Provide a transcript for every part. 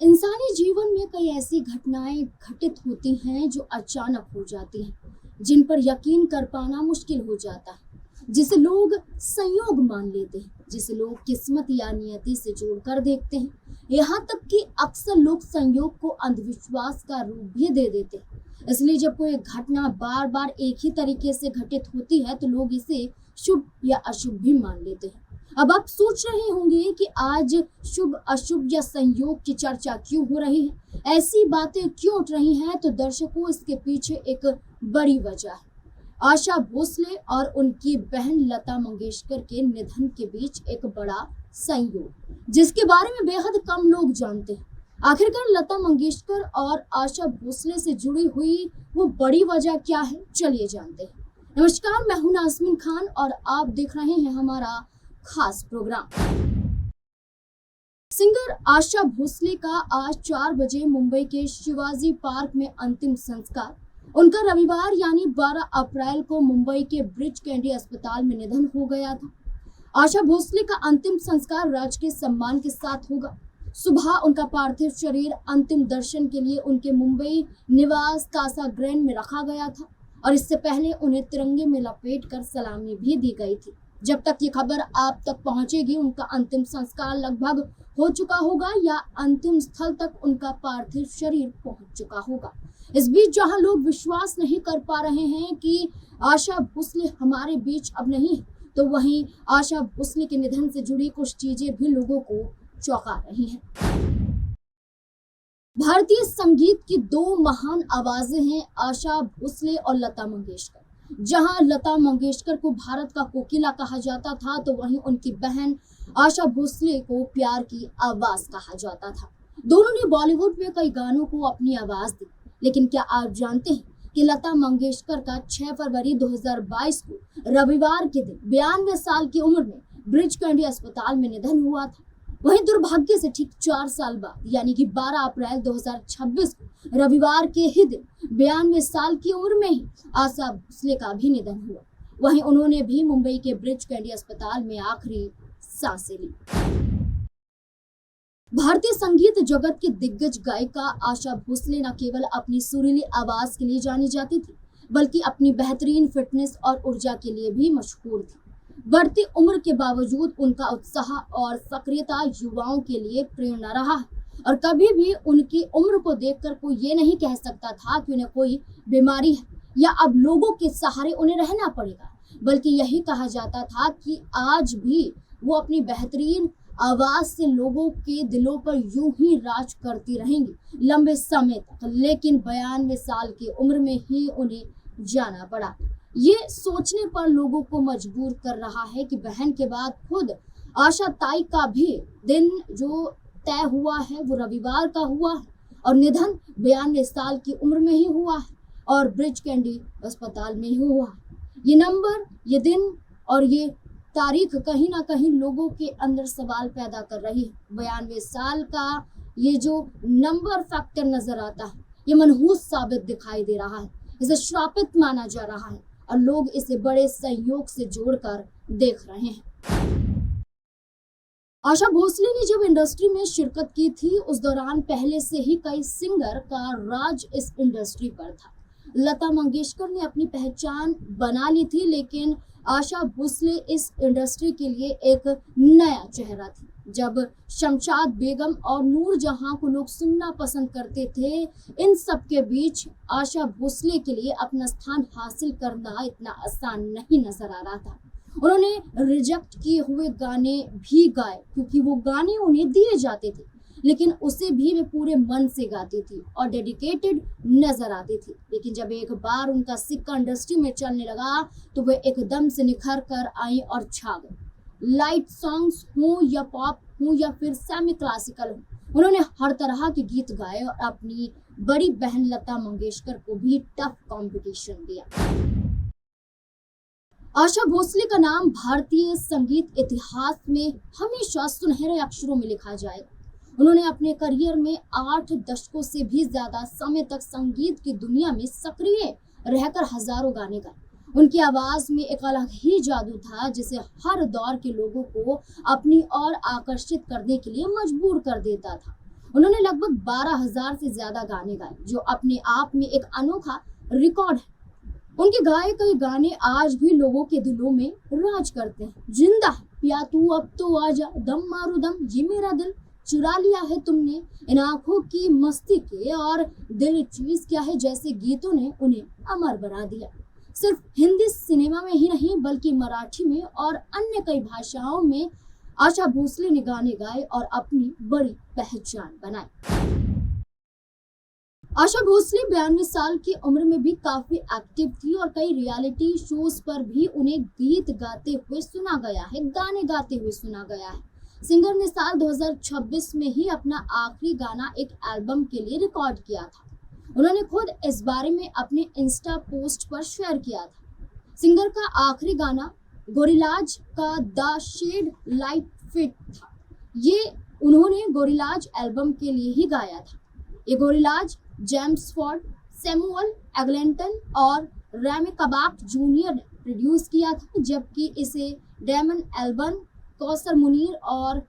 इंसानी जीवन में कई ऐसी घटनाएं घटित होती हैं जो अचानक हो जाती हैं, जिन पर यकीन कर पाना मुश्किल हो जाता है, जिसे लोग संयोग मान लेते हैं, जिसे लोग किस्मत या नियति से जोड़कर देखते हैं। यहाँ तक कि अक्सर लोग संयोग को अंधविश्वास का रूप भी दे देते हैं। इसलिए जब कोई घटना बार बार एक ही तरीके से घटित होती है तो लोग इसे शुभ या अशुभ भी मान लेते हैं। अब आप सोच रहे होंगे कि आज शुभ अशुभ या संयोग की चर्चा क्यों हो रही है, ऐसी बातें क्यों उठ रही हैं? तो दर्शकों, इसके पीछे एक बड़ी वजह है। आशा भोसले और उनकी बहन लता मंगेशकर के निधन के बीच एक बड़ा संयोग, जिसके बारे में बेहद कम लोग जानते हैं। आखिरकार लता मंगेशकर और आशा भोसले से जुड़ी हुई वो बड़ी वजह क्या है, चलिए जानते हैं। नमस्कार, मैं हूं नाज़मीन खान और आप देख रहे हैं हमारा खास प्रोग्राम। सिंगर आशा भोसले का आज 4 बजे मुंबई के शिवाजी पार्क में अंतिम संस्कार। उनका रविवार यानी 12 अप्रैल को मुंबई के ब्रिच कैंडी अस्पताल में निधन हो गया था। आशा भोसले का अंतिम संस्कार राजकीय सम्मान के साथ होगा। सुबह उनका पार्थिव शरीर अंतिम दर्शन के लिए उनके मुंबई निवास कासा ग्रैंड में रखा गया था और इससे पहले उन्हें तिरंगे में लपेट कर सलामी भी दी गई थी। जब तक ये खबर आप तक पहुंचेगी, उनका अंतिम संस्कार लगभग हो चुका होगा या अंतिम स्थल तक उनका पार्थिव शरीर पहुंच चुका होगा। इस बीच जहां लोग विश्वास नहीं कर पा रहे हैं कि आशा भोसले हमारे बीच अब नहीं है, तो वहीं आशा भोसले के निधन से जुड़ी कुछ चीजें भी लोगों को चौंका रही हैं। भारतीय संगीत की 2 महान आवाजें हैं, आशा भोसले और लता मंगेशकर। जहां लता मंगेशकर को भारत का कोकिला कहा जाता था, तो वहीं उनकी बहन आशा भोसले को प्यार की आवाज कहा जाता था। दोनों ने बॉलीवुड में कई गानों को अपनी आवाज दी, लेकिन क्या आप जानते हैं कि लता मंगेशकर का 6 फरवरी 2022 को रविवार के दिन 92 साल की उम्र में ब्रिच कैंडी अस्पताल में निधन हुआ था। वहीं दुर्भाग्य से ठीक 4 साल बाद यानी कि 12 अप्रैल 2026 को रविवार के ही दिन 92 साल की उम्र में ही आशा भोसले का भी निधन हुआ। वहीं उन्होंने भी मुंबई के ब्रिच कैंडी अस्पताल में आखिरी सांसें ली। भारतीय संगीत जगत की दिग्गज गायिका आशा भोसले न केवल अपनी सुरीली आवाज के लिए जानी जाती थी, बल्कि अपनी बेहतरीन फिटनेस और ऊर्जा के लिए भी मशहूर थी। बढ़ती उम्र के बावजूद उनका उत्साह और सक्रियता युवाओं के लिए प्रेरणा रहा है और कभी भी उनकी उम्र को देखकर कोई ये नहीं कह सकता था कि उन्हें कोई बीमारी है या अब लोगों के सहारे उन्हें रहना पड़ेगा, बल्कि यही कहा जाता था कि आज भी वो अपनी बेहतरीन आवाज से लोगों के दिलों पर यूं ही राज करती रहेंगी लंबे समय तक। लेकिन 92 साल की उम्र में ही उन्हें जाना पड़ा। ये सोचने पर लोगों को मजबूर कर रहा है कि बहन के बाद खुद आशा ताई का भी दिन जो तय हुआ है वो रविवार का हुआ है और निधन 92 साल की उम्र में ही हुआ है और ब्रिच कैंडी अस्पताल में ही हुआ है। ये नंबर, ये दिन और ये तारीख कहीं ना कहीं लोगों के अंदर सवाल पैदा कर रही है। 92 साल का ये जो नंबर फैक्टर नजर आता है, ये मनहूस साबित दिखाई दे रहा है, इसे श्रापित माना जा रहा है और लोग इसे बड़े संयोग से जोड़कर देख रहे हैं। आशा भोसले ने जब इंडस्ट्री में शिरकत की थी, उस दौरान पहले से ही कई सिंगर का राज इस इंडस्ट्री पर था। लता मंगेशकर ने अपनी पहचान बना ली थी, लेकिन आशा भोसले इस इंडस्ट्री के लिए एक नया चेहरा थी। जब शमशाद बेगम और नूर जहां को लोग सुनना पसंद करते थे, इन सब के बीच आशा भोसले के लिए अपना स्थान हासिल करना इतना आसान नहीं नजर आ रहा था। उन्होंने रिजेक्ट किए हुए गाने भी गाए क्योंकि वो गाने उन्हें दिए जाते थे, लेकिन उसे भी वे पूरे मन से गाती थी और डेडिकेटेड नजर आती थी। लेकिन जब एक बार उनका सिक्का इंडस्ट्री में चलने लगा तो वे एकदम से निखर कर आई और छा गई। लाइट सॉन्ग्स हो या पॉप हो या फिर सेमी क्लासिकल हो, उन्होंने हर तरह के गीत गाए और अपनी बड़ी बहन लता मंगेशकर को भी टफ कंपटीशन दिया। आशा भोसले का नाम भारतीय संगीत इतिहास में हमेशा सुनहरे अक्षरों में लिखा जाएगा। उन्होंने अपने करियर में 8 दशकों से भी ज्यादा समय तक संगीत की दुनिया में सक्रिय रहकर हजारों गाने गाए। उनकी आवाज में एक अलग ही जादू था जिसे हर दौर के लोगों को अपनी ओर आकर्षित करने के लिए मजबूर कर देता था। उन्होंने लगभग 12,000 से ज्यादा गाने गाए, जो अपने आप में एक अनोखा रिकॉर्ड है। उनके गाए कई गाने आज भी लोगों के दिलों में राज करते हैं। जिंदा है, पिया तू अब तो आजा, दम मारू दम, ये मेरा दिल, चुरा लिया है तुमने, इन आंखों की मस्ती के, और दिल चीज क्या है जैसे गीतों ने उन्हें अमर बना दिया। सिर्फ हिंदी सिनेमा में ही नहीं बल्कि मराठी में और अन्य कई भाषाओं में आशा भोसले ने गाने गाए और अपनी बड़ी पहचान बनाई। आशा भोसले 92 साल की उम्र में भी काफी एक्टिव थी और कई रियलिटी शोज पर भी उन्हें गीत गाते हुए सुना गया है, गाने गाते हुए सुना गया है। सिंगर ने साल 2026 में ही अपना आखिरी गाना एक एल्बम के लिए रिकॉर्ड किया था। उन्होंने खुद इस बारे में अपने इंस्टा पोस्ट पर शेयर किया था। सिंगर का आखिरी गाना गोरिल्लाज का द शेड लाइट फिट था। ये उन्होंने गोरिल्लाज एल्बम के लिए ही गाया था। ये गोरिल्लाज जेम्स फॉर्ड, सैमुअल एग्लेंटन और रैमी कबाक जूनियर ने प्रोड्यूस किया था, जबकि इसे डैमन एल्बन, कौसर मुनीर और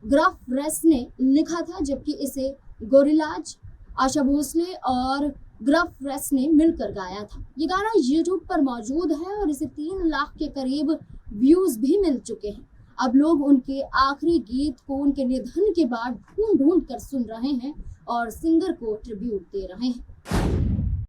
ग्राफ रेस ने लिखा था, जबकि इसे गोरिल्लाज, आशा भोसले और ग्राफ रेस ने मिलकर गाया था। ये गाना यूट्यूब पर मौजूद है और इसे 3 लाख के करीब व्यूज भी मिल चुके हैं। अब लोग उनके आखिरी गीत को उनके निधन के बाद ढूंढ ढूंढ कर सुन रहे हैं और सिंगर को ट्रिब्यूट दे रहे हैं।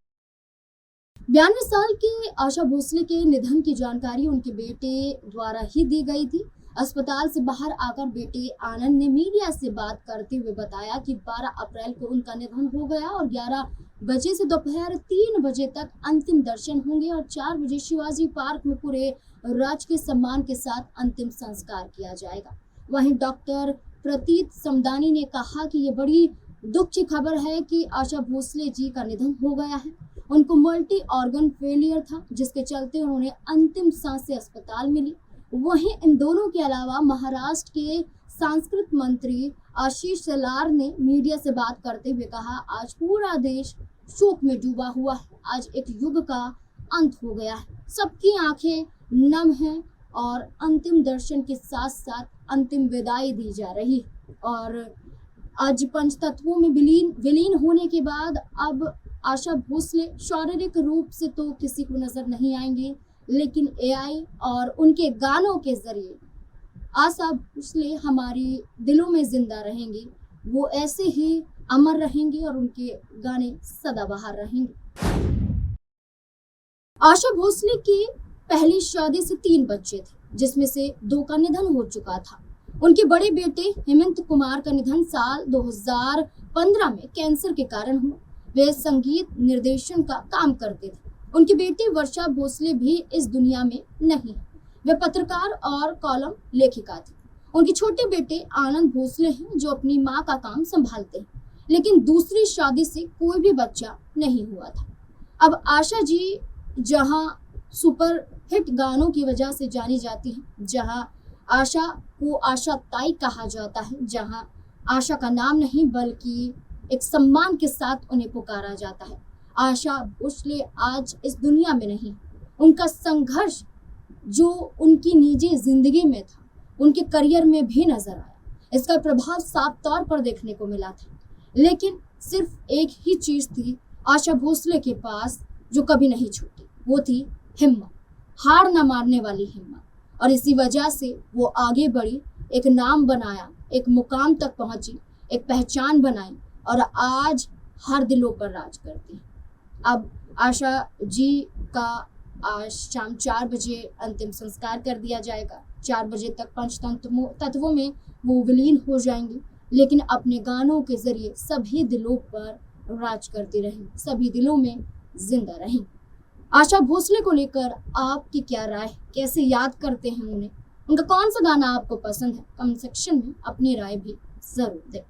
92 साल की आशा भोसले के निधन की जानकारी उनके बेटे द्वारा ही दी गई थी। अस्पताल से बाहर आकर बेटे आनंद ने मीडिया से बात करते हुए बताया कि 12 अप्रैल को उनका निधन हो गया और 11 बजे से दोपहर 3 बजे तक अंतिम दर्शन होंगे और 4 बजे शिवाजी पार्क में पूरे राजकीय सम्मान के साथ अंतिम संस्कार किया जाएगा। वहीं डॉक्टर प्रतीत समदानी ने कहा कि ये बड़ी दुख की खबर है कि आशा भोसले जी का निधन हो गया है। उनको मल्टी ऑर्गन फेलियर था, जिसके चलते उन्होंने अंतिम सांसें अस्पताल में ली। वहीं इन दोनों के अलावा महाराष्ट्र के सांस्कृतिक मंत्री आशीष शेलार ने मीडिया से बात करते हुए कहा, आज पूरा देश शोक में डूबा हुआ है। आज एक युग का अंत हो गया है। सबकी आंखें नम हैं और अंतिम दर्शन के साथ साथ अंतिम विदाई दी जा रही है। और आज पंचतत्वों में विलीन होने के बाद अब आशा भोसले शारीरिक रूप से तो किसी को नजर नहीं आएंगे, लेकिन एआई और उनके गानों के जरिए आशा भोसले हमारी दिलों में जिंदा रहेंगी। वो ऐसे ही अमर रहेंगे और उनके गाने सदाबहार रहेंगे। आशा भोसले की पहली शादी से 3 बच्चे थे, जिसमें से 2 का निधन हो चुका था। उनके बड़े बेटे हेमंत कुमार का निधन साल 2015 में कैंसर के कारण हुआ। वे संगीत निर्देशन का काम करते थे। उनकी बेटी वर्षा भोसले भी इस दुनिया में नहीं है। वे पत्रकार और कॉलम लेखिका थी। उनके छोटे बेटे आनंद भोसले हैं, जो अपनी मां का काम संभालते हैं, लेकिन दूसरी शादी से कोई भी बच्चा नहीं हुआ था। अब आशा जी जहां सुपर हिट गानों की वजह से जानी जाती हैं, जहां आशा को आशा ताई कहा जाता है, जहां आशा का नाम नहीं बल्कि एक सम्मान के साथ उन्हें पुकारा जाता है, आशा भोसले आज इस दुनिया में नहीं। उनका संघर्ष जो उनकी निजी जिंदगी में था, उनके करियर में भी नजर आया। इसका प्रभाव साफ तौर पर देखने को मिला था। लेकिन सिर्फ एक ही चीज थी आशा भोसले के पास जो कभी नहीं छूटी, वो थी हिम्मत, हार न मारने वाली हिम्मत। और इसी वजह से वो आगे बढ़ी, एक नाम बनाया, एक मुकाम तक पहुंची, एक पहचान बनाई और आज हर दिलों पर राज करती है। अब आशा जी का आज शाम 4 बजे अंतिम संस्कार कर दिया जाएगा। 4 बजे तक पंचतत्वों में वो विलीन हो जाएंगी, लेकिन अपने गानों के जरिए सभी दिलों पर राज करती रहेंगी, सभी दिलों में जिंदा रहेंगी। आशा भोसले को लेकर आपकी क्या राय है? कैसे याद करते हैं उन्हें? उनका कौन सा गाना आपको पसंद है? कमेंट सेक्शन में अपनी राय भी जरूर दें।